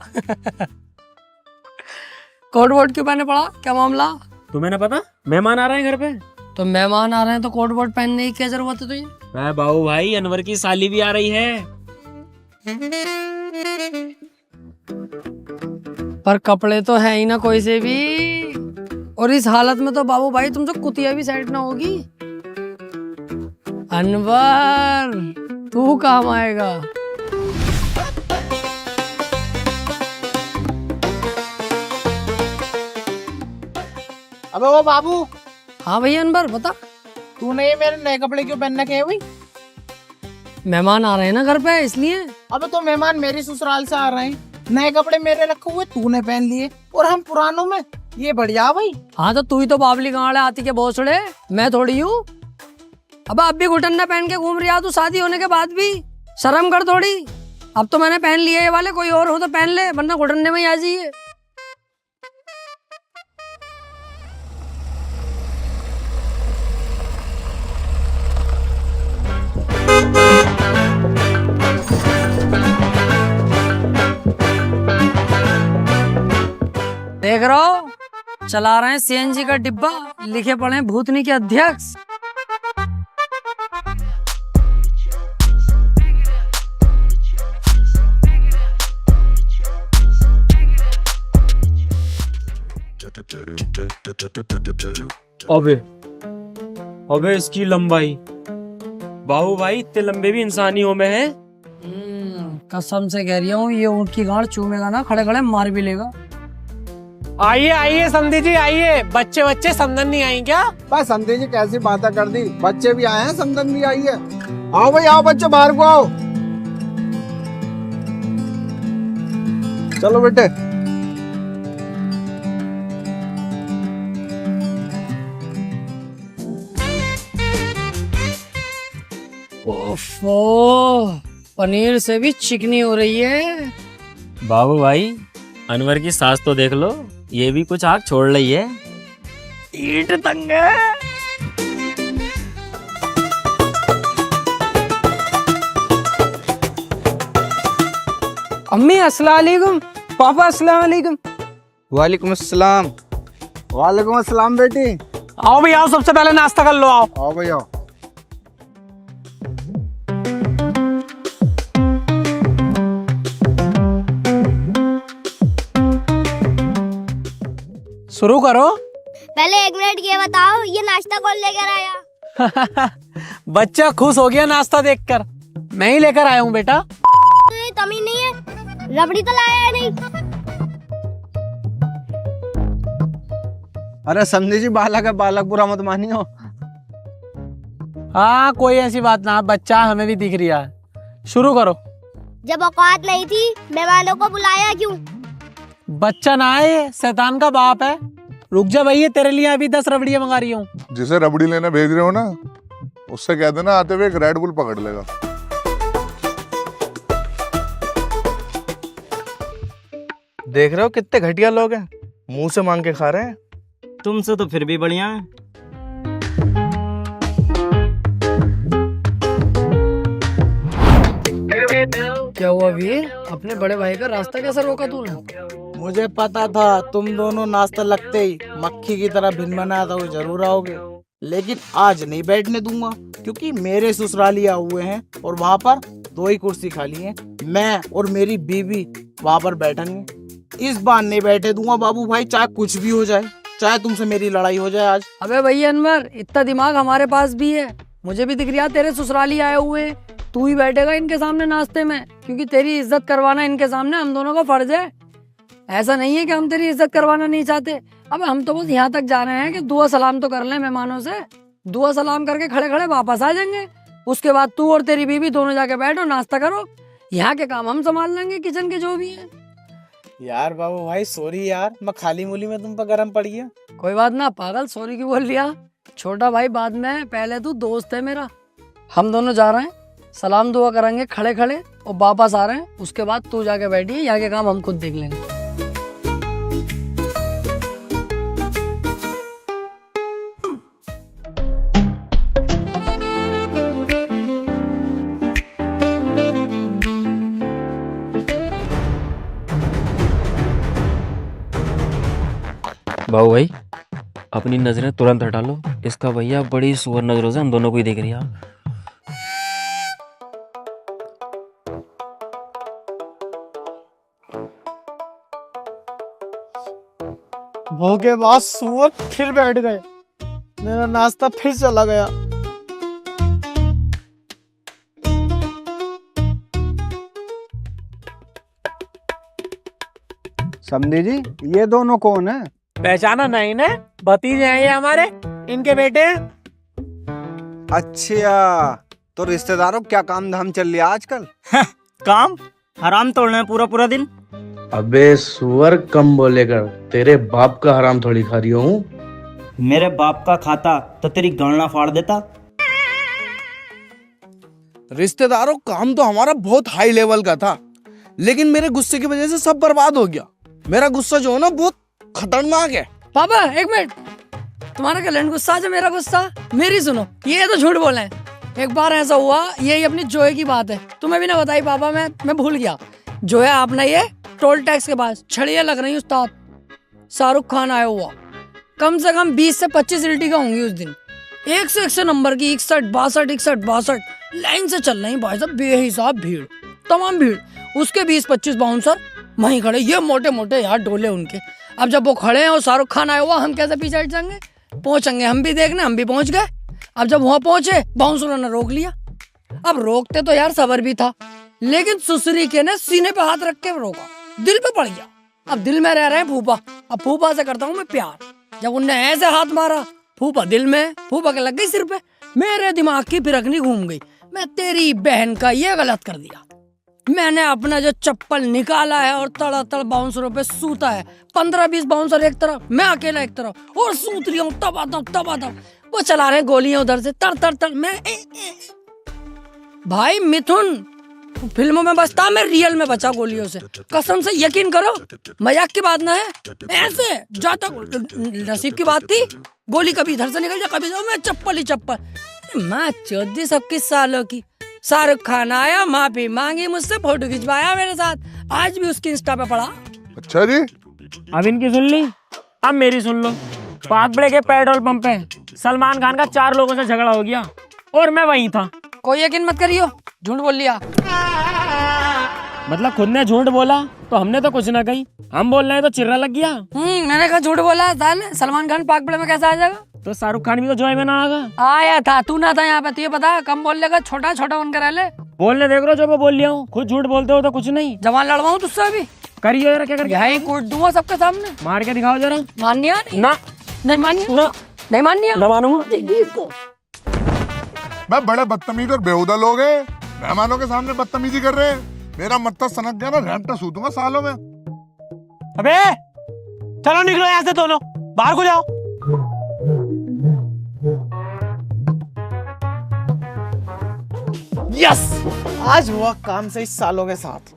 कोट वोट क्यों पहने पड़ा, क्या मामला? तुम्हें ना पता मेहमान आ रहे हैं घर पे? तो मेहमान आ रहे हैं तो कोट वोट पहनने की क्या जरूरत है तुझे? मैं बाबू भाई, अनवर की साली भी आ रही है। पर कपड़े तो है ही ना कोई से भी, और इस हालत में तो बाबू भाई तुमसे कुतिया भी सेट ना होगी। अनवर तू काम आएगा। अबे वो बाबू। हाँ भैया अनवर बता। तूने ये मेरे नए कपड़े क्यों पहन रखे हैं भाई? मेहमान आ रहे हैं ना घर पे, इसलिए। अबे तो मेहमान मेरी ससुराल से आ रहे हैं, नए कपड़े मेरे रखे हुए तूने पहन लिए और हम पुरानों में, ये बढ़िया भाई। हाँ तो तू ही तो बाबली गाँव आती के भोसड़े, मैं थोड़ी हूँ। अब भी घुटन्ना पहन के घूम रही है तू, शादी होने के बाद भी शर्म कर थोड़ी। अब तो मैंने पहन लिए ये वाले, कोई और हो तो पहन ले, वरना घुटन्ने में ही आ जाइए। देख रहा हो, चला रहे हैं सीएनजी का डिब्बा, लिखे पड़े हैं भूतनी के अध्यक्ष। अबे अबे इसकी लंबाई, बाबू भाई इतने लंबे भी इंसानियों में है। कसम से कह रही हूँ ये ऊँट की गांड चूमेगा ना खड़े खड़े मार भी लेगा। आइए आइए समधी जी आइए, बच्चे बच्चे समधन नहीं आई क्या? बस समझे जी कैसी बातें कर दी, बच्चे भी आए हैं, समदन भी आई है। आओ भाई आओ बच्चे, बाहर को आओ। चलो बेटे। ओफो, पनीर से भी चिकनी हो रही है। बाबू भाई अनवर की सास तो देख लो, ये भी कुछ आग छोड़ रही है। ईट तंग है। अम्मी अस्सलाम वालेकुम, पापा अस्सलाम वालेकुम। वालेकुम अस्सलाम। वालेकुम अस्सलाम बेटी। आओ भाई आओ, सबसे पहले नाश्ता कर लो, आओ। आओ भाई आओ। शुरू करो। पहले 1 मिनट ये बताओ, ये नाश्ता कौन लेकर आया? बच्चा खुश हो गया नाश्ता देखकर, मैं ही लेकर आया हूँ बेटा। तुझे तमीज नहीं है, रबड़ी तो लाया है नहीं। अरे समझे जी बालक है, बालक बुरा मत मानियो। हाँ कोई ऐसी बात ना, बच्चा हमें भी दिख रहा है। शुरू करो। जब औकात नहीं थी मेहमानों को बुलाया क्यों? बच्चा ना आए, शैतान का बाप है। रुक जा भैया, तेरे लिए अभी 10 रबड़ियाँ मंगा रही हूँ। जिसे रबड़ी लेने भेज रहे हो ना, उससे कह देना आते हुए एक रेड बुल पकड़ लेगा। देख रहे हो कितने घटिया लोग हैं, मुंह से मांग के खा रहे हैं। तुमसे तो फिर भी बढ़िया है। क्या हुआ वीर, अपने बड़े भाई का रास्ता कैसे रोका तूने? मुझे पता था तुम दोनों नाश्ता लगते ही मक्खी की तरह भिन बनाता हुए जरूर आओगे, लेकिन आज नहीं बैठने दूंगा क्योंकि मेरे ससुरालिया हुए हैं और वहाँ पर 2 ही कुर्सी खाली है। मैं और मेरी बीवी वहाँ पर बैठेंगे। इस बार नहीं बैठे दूंगा बाबू भाई, चाहे कुछ भी हो जाए, चाहे तुमसे मेरी लड़ाई हो जाए आज। अबे भैया अनवर, इतना दिमाग हमारे पास भी है। मुझे भी दिख रहा तेरे ससुराली आए हुए हैं, तू ही बैठेगा इनके सामने नाश्ते में, क्योंकि तेरी इज्जत करवाना इनके सामने हम दोनों का फर्ज है। ऐसा नहीं है कि हम तेरी इज्जत करवाना नहीं चाहते। अब हम तो बस यहाँ तक जा रहे हैं कि दुआ सलाम तो कर लें मेहमानों से। दुआ सलाम करके खड़े खड़े वापस आ जाएंगे। उसके बाद तू और तेरी बीवी दोनों जाके बैठो, नाश्ता करो। यहाँ के काम हम संभाल लेंगे, किचन के जो भी है। यार बाबू भाई सॉरी यार, मैं खाली मूली में तुम पर गरम पड़ी है। कोई बात ना पागल, सॉरी क्यों बोल लिया? छोटा भाई बाद में, पहले तू दोस्त है मेरा। हम दोनों जा रहे हैं, सलाम दुआ करेंगे खड़े खड़े और वापस आ रहे हैं। उसके बाद तू जाके बैठिए, यहाँ के काम हम खुद देख लेंगे। बाबू भाई अपनी नजरें तुरंत हटा लो, इसका भैया बड़ी सुअर नजरों से हम दोनों को ही देख रही है। भोगे बाद सुअर फिर बैठ गए, मेरा नाश्ता फिर चला गया। समझे जी ये दोनों कौन है? पहचाना नहीं ने? भतीजे हैं ये हमारे, इनके बेटे हैं। अच्छा तो रिश्तेदारों क्या काम धाम चल रहा आजकल? काम हराम तोड़ना है पूरा पूरा दिन। अबे सुअर कम बोलेगा, तेरे बाप का हराम थोड़ी खा रही हूँ। मेरे बाप का खाता तो तेरी गणना फाड़ देता। रिश्तेदारों काम तो हमारा बहुत हाई लेवल का था, लेकिन मेरे गुस्से की वजह से सब बर्बाद हो गया। मेरा गुस्सा जो है ना बहुत खतरनाक है। पापा 1 मिनट, तुम्हारा कैलेंडर गुस्सा है, मेरा गुस्सा। मेरी सुनो, ये तो झूठ बोले हैं। एक बार ऐसा हुआ, यही अपनी जोए की बात है, तुम्हें भी ना बताई पापा, मैं भूल गया। जोया आपने ये टोल टैक्स के पास छड़ियाँ लग रही उस्ताद, शाहरुख खान आया हुआ, कम से कम 20 से 25 इल्टी का होंगी उस दिन। 100 नंबर की 61, 62 लाइन से चल रही भाई साहब, बेहिसाब भीड़, तमाम भीड़। उसके 20-25 बाउंसर वहीं खड़े, ये मोटे मोटे यार डोले उनके। अब जब वो खड़े हैं और शाहरुख खान आया हुआ, हम कैसे पीछे हट जाएंगे? पहुंचेंगे हम भी देखने, हम भी पहुंच गए। अब जब वहां पहुंचे बाउंसरों ने रोक लिया। अब रोकते तो यार सबर भी था, लेकिन सुसरी के ने सीने पे हाथ रख के रोका, दिल पे पड़ गया। अब दिल में रह रहे हैं फूफा, अब फूफा से करता हूँ मैं प्यार। जब उनने ऐसे हाथ मारा, फूफा दिल में, फूफा के लग गई सिर पे। मेरे दिमाग की फिरकनी घूम गई, मैं तेरी बहन का ये गलत कर दिया। मैंने अपना जो चप्पल निकाला है और तड़ातड़ बाउंसरों पे सूता है। 15-20 बाउंसर एक तरफ, मैं अकेला एक तरफ, और सूत रही हूँ तबादम। वो चला रहे गोलियां उधर से तर तर तर। मैं भाई मिथुन फिल्मों में बचता, मैं रियल में बचा गोलियों से। कसम से यकीन करो, मजाक की बात ना है। ऐसे जाता नसीब की बात थी, गोली कभी इधर से निकल जाए, कभी मैं चप्पल ही चप्पल। मैं 14 सबकी सालों की। शाहरुख खान आया, माफी मांगी मुझसे, फोटो खिंचवाया मेरे साथ, आज भी उसकी इंस्टा पे पड़ा। अच्छा जी, अब इनकी सुन ली, अब मेरी सुन लो। पागबड़े के पेट्रोल पंप पे सलमान खान का 4 लोगों से झगड़ा हो गया और मैं वहीं था। कोई यकीन मत करियो, झूठ बोल लिया। मतलब खुद ने झूठ बोला तो हमने तो कुछ ना कही, हम बोल रहे हैं तो चिर्रा लग गया। मैंने कहा झूठ बोला है। सलमान खान पागबड़े में कैसे आ जाएगा? तो शाहरुख खान भी तो जॉय में ना आगा। आया था, तू ना था यहाँ पे, तुझे पता है। कम बोल लेगा, छोटा छोटा बनकर रह ले। बोलने देख लो, जो मैं बोल लिया हूँ, खुद झूठ बोलते हो तो कुछ नहीं। जवान लड़वाऊं तुझसे अभी? करिए जरा, क्या करके यही कूट दूंगा सबके सामने। मार के दिखाओ जरा। मानिया ना, नहीं मानिया ना, नहीं मानिया, ना मानूंगा। मैं बड़े बदतमीज और बेहुदा लोग हैं, मेहमानों के सामने बदतमीजी कर रहे हैं। मेरा मत्ता सनक गया ना, घंटा सूतूंगा सालों में। अबे चलो निकलो यहाँ से दोनों, बाहर को जाओ। यस, आज हुआ काम से इस सालों के साथ।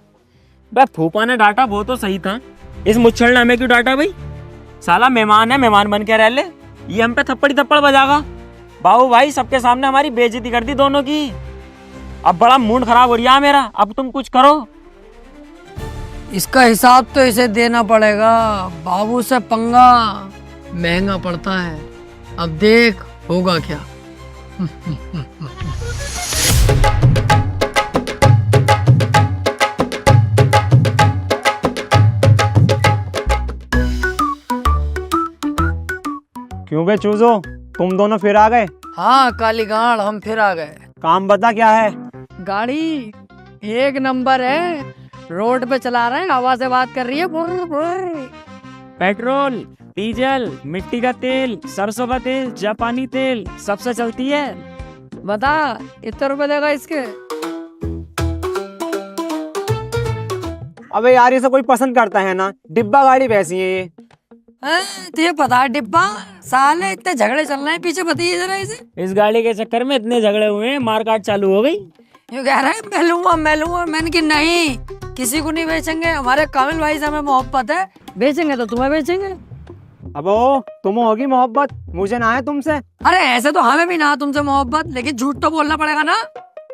बे फूफा ने डांटा वो तो सही था, इस मुच्छल ने हमें क्यों डांटा भाई? साला मेहमान है, मेहमान बन के रह ले। ये हम पे थप्पड़ी थप्पड़ बजागा। बाबू भाई सबके सामने हमारी बेइज्जती कर दी दोनों की। अब बड़ा मूड खराब हो रहा है मेरा, अब तुम कुछ करो। इसका हिसाब तो इसे देना पड़ेगा। बाबू से पंगा महंगा पड़ता है, अब देख होगा क्या। क्यों बे चूजो, तुम दोनों फिर आ गए? हाँ काली गाड़, हम फिर आ गए। काम बता क्या है? गाड़ी एक नंबर है, रोड पे चला रहे हैं, हवा से बात कर रही है। बुर बुर। पेट्रोल, डीजल, मिट्टी का तेल, सरसों का तेल, जापानी तेल, सबसे चलती है। बता इतने रुपए देगा इसके? अबे यार, इसे कोई पसंद करता है ना, डिब्बा गाड़ी वैसी है ये। तुझे पता है डिब्बा? साले इतने झगड़े चल रहे हैं पीछे, बताइए जरा इसे। इस गाड़ी के चक्कर में इतने झगड़े हुए हैं, मारकाट चालू हो गई। ये कह रहा है मैं लूंगा। मैंने कि नहीं, किसी को नहीं बेचेंगे, हमारे कामिल भाई से हमें मोहब्बत है, बेचेंगे तो तुम्हें बेचेंगे। अब तुम होगी मोहब्बत, मुझे ना है तुमसे। अरे ऐसे तो हमें भी ना तुमसे मोहब्बत, लेकिन झूठ तो बोलना पड़ेगा ना,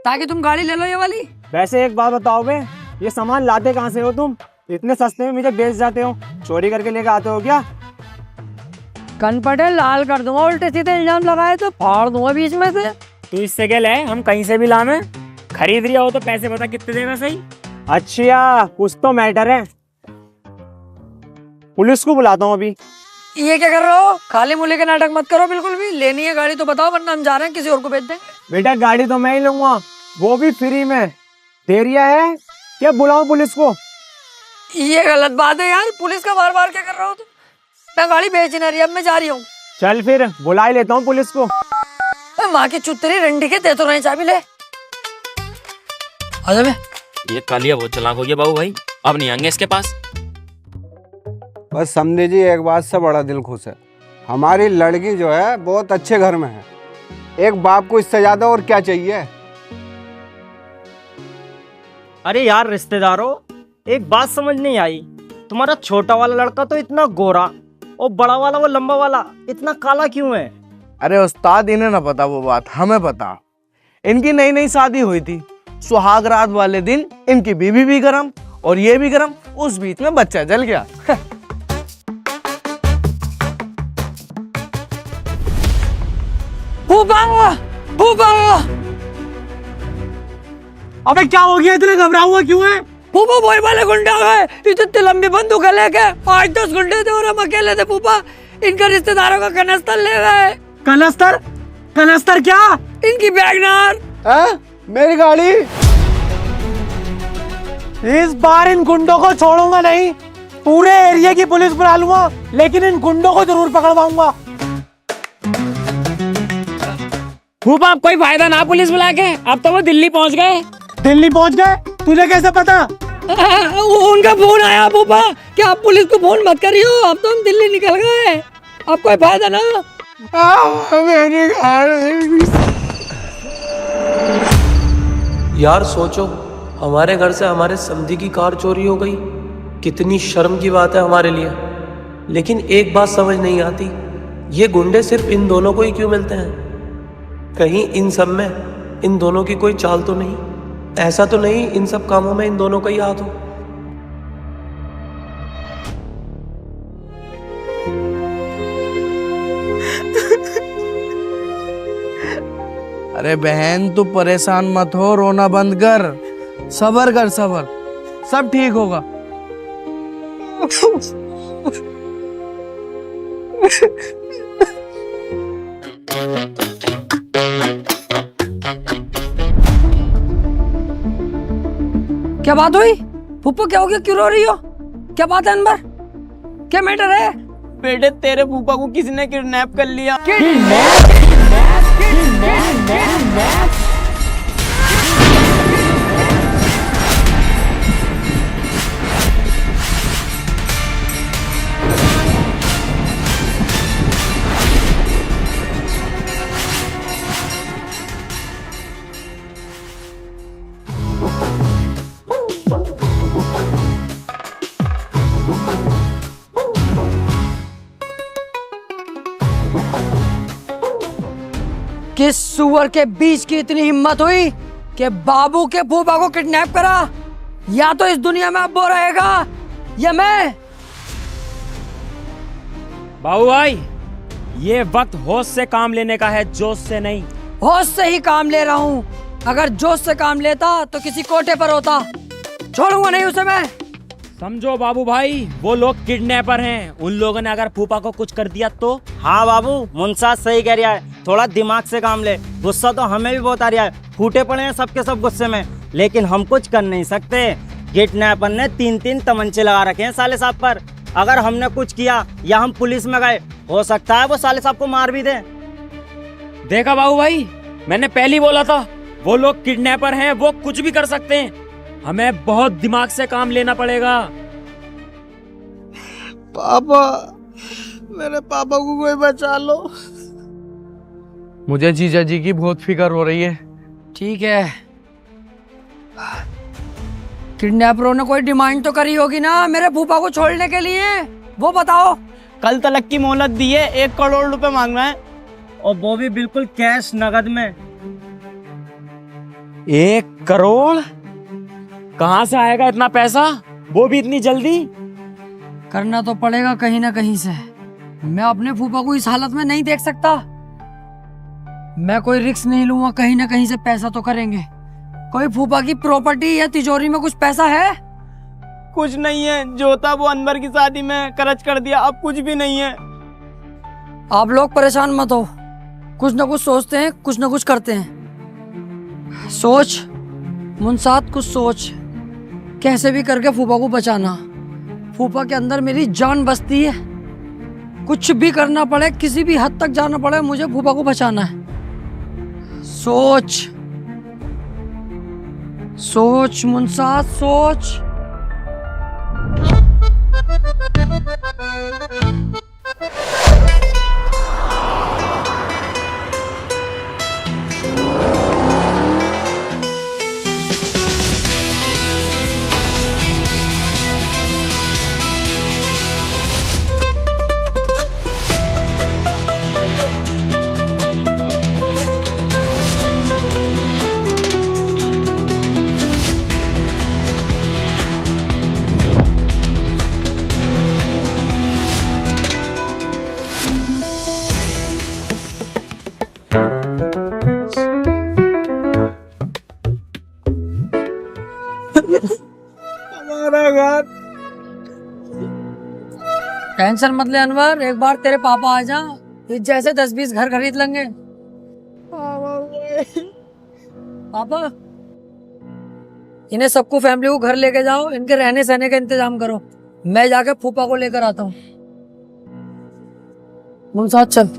ताकि तुम गाड़ी ले लो ये वाली। वैसे एक बात बताओ बे, ये सामान लाते कहाँ से हो तुम? इतने सस्ते में मुझे बेच जाते हो, चोरी करके लेके आते हो क्या? कन पटे लाल कर दूंगा, उल्टे सीधे इल्जाम लगाए तो फाड़ दूंगा बीच में से। तू इससे क्या ले, हम कहीं से भी लावे। खरीद रिया हो तो पैसे बता कितने देगा सही? अच्छा, कुछ तो मैटर है। पुलिस को बुलाता हूँ अभी। ये क्या कर रहे हो? खाली मुले के नाटक मत करो बिल्कुल भी। लेनी है गाड़ी तो बताओ, वरना हम जा रहे हैं, किसी और को भेज देंगे। बेटा गाड़ी तो मैं ही लूंगा, वो भी फ्री में। देरिया है क्या, बुलाऊं पुलिस को? ये गलत बात है यार, पुलिस का बार बार क्या कर रहे हो तुम? मैं गाड़ी बेच नहीं रही, अब मैं जा रही हूँ। चल फिर बुला ही लेता हूँ पुलिस को। माँ की चुतरी रंडी के, दे तो रहे चाबी ले। आजा बे। ये कालिया बहुत चालाक हो गया बाबू भाई, अब नहीं आएंगे इसके पास। बस समझे जी, एक बात से बड़ा दिल खुश है, हमारी लड़की जो है बहुत अच्छे घर में है। एक बाप को इससे ज्यादा और क्या चाहिए? अरे यार रिश्तेदारों, एक बात समझ नहीं आई, तुम्हारा छोटा वाला लड़का तो इतना गोरा और बड़ा वाला वो लंबा वाला इतना काला क्यों है? अरे उस्ताद, इन्हें ना पता वो बात, हमें पता। इनकी नई नई शादी हुई थी, सुहाग रात वाले दिन इनकी बीवी भी गरम और ये भी गरम, उस बीच में बच्चा जल गया। अबे क्या हो गया, इतने घबरा हुआ क्यों है? फूफा वही वाले गुंडे गए, इतनी लंबी बंदूक लेके 8-10 गुंडे थे और हम अकेले थे फूफा। इनका रिश्तेदारों का कनस्तर ले गए। कनस्तर? कनस्तर क्या? इनकी बैगनार। मेरी गाड़ी। इस बार इन गुंडों को छोड़ूंगा नहीं, पूरे एरिया की पुलिस बुला लूंगा, लेकिन इन गुंडों को जरूर पकड़वाऊंगा। फूफा अब कोई फायदा ना पुलिस बुला के, अब तो वो दिल्ली पहुंच गए। दिल्ली पहुंच गए? तुझे कैसे पता? उनका फोन आया फूफा कि आप पुलिस को फोन मत करियो, अब तो हम दिल्ली निकल गए, अब कोई फायदा ना। यार सोचो, हमारे घर से हमारे समधी की कार चोरी हो गई, कितनी शर्म की बात है हमारे लिए। लेकिन एक बात समझ नहीं आती, ये गुंडे सिर्फ इन दोनों को ही क्यों मिलते हैं? कहीं इन सब में इन दोनों की कोई चाल तो नहीं? ऐसा तो नहीं इन सब कामों में इन दोनों का ही हाथ हो? अरे बहन तू परेशान मत हो, रोना बंद कर, सबर कर, सबर, सब ठीक होगा। क्या बात हुई फूफा? क्या हो गया? क्यों रो रही हो? क्या बात है अनवर? क्या मैटर है? बेटे तेरे फूफा को किसी ने किडनैप कर लिया। किस सुअर के बीच की इतनी हिम्मत हुई कि बाबू के फूफा को किडनैप करा? या तो इस दुनिया में अब वो रहेगा या मैं। बाबू भाई, ये वक्त होश से काम लेने का है, जोश से नहीं। होश से ही काम ले रहा हूँ, अगर जोश से काम लेता तो किसी कोठे पर होता। छोड़ूंगा नहीं उसे मैं। समझो बाबू भाई, वो लोग किडनैपर हैं, उन लोगों ने अगर फूफा को कुछ कर दिया तो। हाँ बाबू, मुंसाद सही कह रहा है, थोड़ा दिमाग से काम ले। गुस्सा तो हमें भी बहुत आ रहा है, फूटे पड़े हैं सबके सब गुस्से में, लेकिन हम कुछ कर नहीं सकते। किडनैपर ने 3-3 तमंचे लगा रखे हैं साले साहब पर। अगर हमने कुछ किया या हम पुलिस में गए, हो सकता है वो साले साहब को मार भी दे। देखा बाबू भाई, मैंने पहले ही बोला था, वो लोग किडनैपर हैं, वो कुछ भी कर सकते हैं। हमें बहुत दिमाग से काम लेना पड़ेगा। पापा, मेरे पापा को कोई बचा लो। मुझे जीजा जी की बहुत फिक्र हो रही है। ठीक है, किडनैपरों ने कोई डिमांड तो करी होगी ना मेरे फूफा को छोड़ने के लिए, वो बताओ। कल तलक की मोहलत दी है, 1 करोड़ रुपए मांग रहे हैं, और वो भी बिल्कुल कैश नगद में। 1 करोड़? कहाँ से आएगा इतना पैसा, वो भी इतनी जल्दी? करना तो पड़ेगा कहीं ना कहीं से। मैं अपने फूफा को इस हालत में नहीं देख सकता। मैं कोई रिस्क नहीं लूंगा, कहीं ना कहीं से पैसा तो करेंगे। कोई फूफा की प्रॉपर्टी या तिजोरी में कुछ पैसा है? कुछ नहीं है, जो था वो अनवर की शादी में खर्च कर दिया, अब कुछ भी नहीं है। आप लोग परेशान मत हो, कुछ ना कुछ सोचते हैं, कुछ ना कुछ करते हैं। सोच मुंसाद, कुछ सोच, कैसे भी करके फूफा को बचाना। फूफा के अंदर मेरी जान बसती है, कुछ भी करना पड़े, किसी भी हद तक जाना पड़े, मुझे फूफा को बचाना है। सोच सोच मुंसाद, सोच। हमारा घर। टेंशन मत ले अनवर, एक बार तेरे पापा आ जा, जैसे 10-20 घर खरीद लेंगे। पापा, इन्हें सबको फैमिली को घर लेके जाओ, इनके रहने सहने का इंतजाम करो। मैं जाके फूफा को लेकर आता हूँ। मुंसाद चल।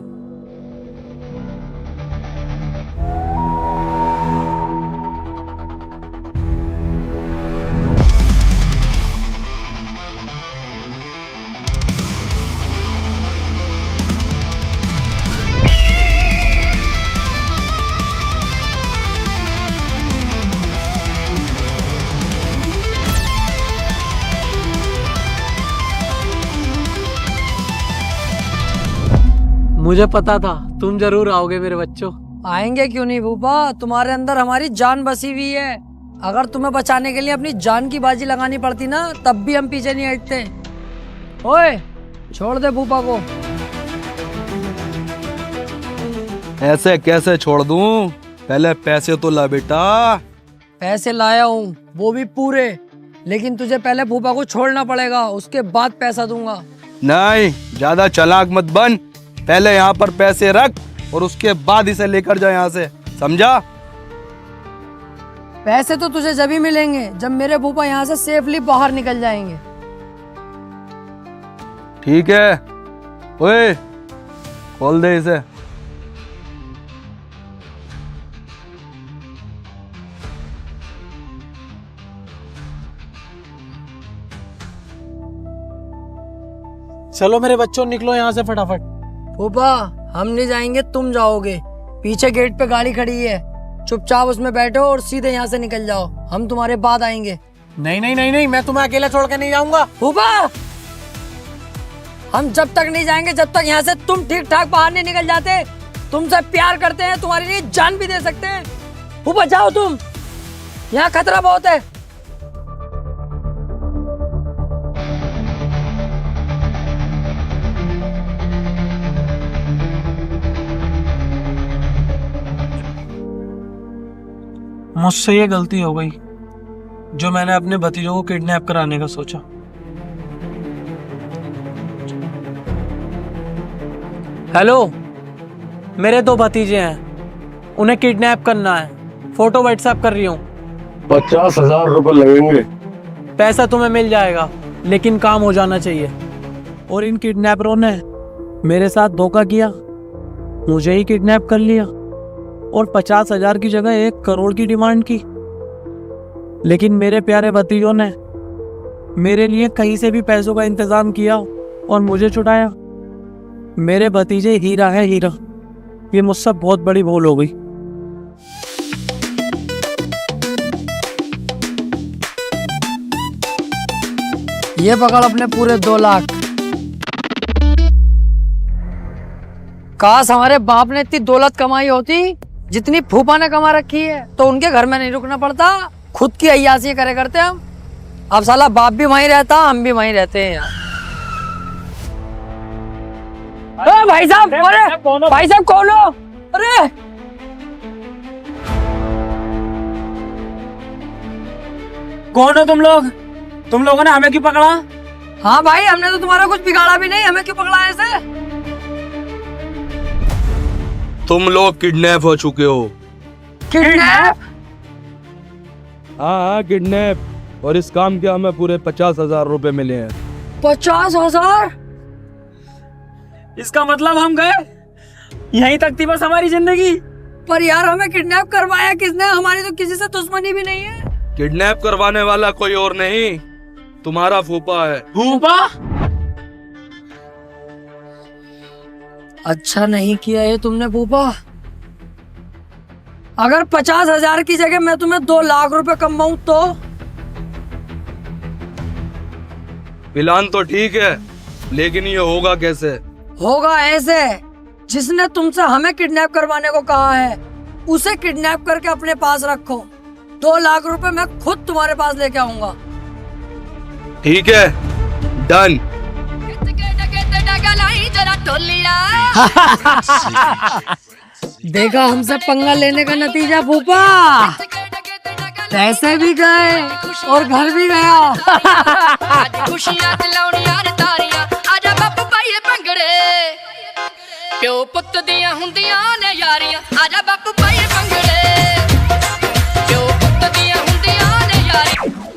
मुझे पता था तुम जरूर आओगे मेरे बच्चों। आएंगे क्यों नहीं फूफा, तुम्हारे अंदर हमारी जान बसी हुई है। अगर तुम्हें बचाने के लिए अपनी जान की बाजी लगानी पड़ती ना, तब भी हम पीछे नहीं हटते। ओए, छोड़ दे फूफा को। ऐसे कैसे छोड़ दूं? पहले पैसे तो ला बेटा। पैसे लाया हूँ, वो भी पूरे, लेकिन तुझे पहले फूफा को छोड़ना पड़ेगा, उसके बाद पैसा दूंगा। नहीं, ज्यादा चालाक मत बन। पहले यहाँ पर पैसे रख और उसके बाद इसे लेकर जा यहाँ से, समझा? पैसे तो तुझे जब ही मिलेंगे जब मेरे फूफा यहाँ से सेफली बाहर निकल जाएंगे। ठीक है। ओए, खोल दे इसे। चलो मेरे बच्चों, निकलो यहाँ से फटाफट। फूफा, हम नहीं जाएंगे, तुम जाओगे। पीछे गेट पे गाड़ी खड़ी है, चुपचाप उसमें बैठो और सीधे यहाँ से निकल जाओ। हम तुम्हारे बाद आएंगे। नहीं नहीं नहीं नहीं, मैं तुम्हें अकेला छोड़ के नहीं जाऊंगा। फूफा, हम जब तक नहीं जाएंगे जब तक यहाँ से तुम ठीक ठाक बाहर नहीं निकल जाते। तुमसे प्यार करते हैं, तुम्हारे लिए जान भी दे सकते हैं। फूफा जाओ तुम, यहाँ खतरा बहुत है। मुझसे ये गलती हो गई जो मैंने अपने भतीजों को किडनैप कराने का सोचा। हेलो, मेरे 2 भतीजे हैं, उन्हें किडनैप करना है। फोटो व्हाट्सएप कर रही हूँ। 50,000 रुपए लगेंगे। पैसा तुम्हें मिल जाएगा, लेकिन काम हो जाना चाहिए। और इन किडनैपरों ने मेरे साथ धोखा किया, मुझे ही किडनैप कर लिया और 50,000 की जगह 1 करोड़ की डिमांड की। लेकिन मेरे प्यारे भतीजों ने मेरे लिए कहीं से भी पैसों का इंतजाम किया और मुझे छुड़ाया। मेरे भतीजे हीरा है, हीरा। ये मुझसे बहुत बड़ी भूल हो गई। ये पकड़ अपने पूरे 2 लाख। काश हमारे बाप ने इतनी दौलत कमाई होती जितनी फूफा ने कमा रखी है, तो उनके घर में नहीं रुकना पड़ता, खुद की अय्यासी करे करते हम। अब साला बाप भी वहीं रहता, हम भी वहीं रहते हैं यार। भाई साहब, अरे भाई साहब कौन हो? अरे कौन हो तुम लोग? तुम लोगों ने हमें क्यों पकड़ा? हाँ भाई, हमने तो तुम्हारा कुछ बिगाड़ा भी नहीं, हमें क्यों पकड़ा ऐसे? तुम लोग किडनैप हो चुके हो। किडनैप? हाँ, किडनैप। और इस काम के हमें पूरे 50,000 रुपए मिले हैं। 50,000? इसका मतलब हम गए, यहीं तक थी बस हमारी जिंदगी। पर यार, हमें किडनैप करवाया किसने? हमारी तो किसी से दुश्मनी भी नहीं है। किडनैप करवाने वाला कोई और नहीं, तुम्हारा फूफा है। फूफा? अच्छा नहीं किया ये तुमने फूफा। अगर 50,000 की जगह मैं तुम्हें 2 लाख रुपए कमाऊं तो? प्लान तो ठीक है, लेकिन ये होगा कैसे? होगा ऐसे, जिसने तुमसे हमें किडनैप करवाने को कहा है उसे किडनैप करके अपने पास रखो। 2 लाख रुपए मैं खुद तुम्हारे पास लेके आऊंगा। ठीक है, डन। देखा हमसे पंगा लेने का नतीजा फूफा। पैसे भी गए और घर भी गया। खुशियां खिलौनी यार तारियां, आजा बापू पाइए भंगड़े। प्यो पुੱਤ ਦੀਆਂ ਹੁੰਦੀਆਂ ਨੇ ਯਾਰੀਆਂ, आजा बापू पाइए भंगड़े।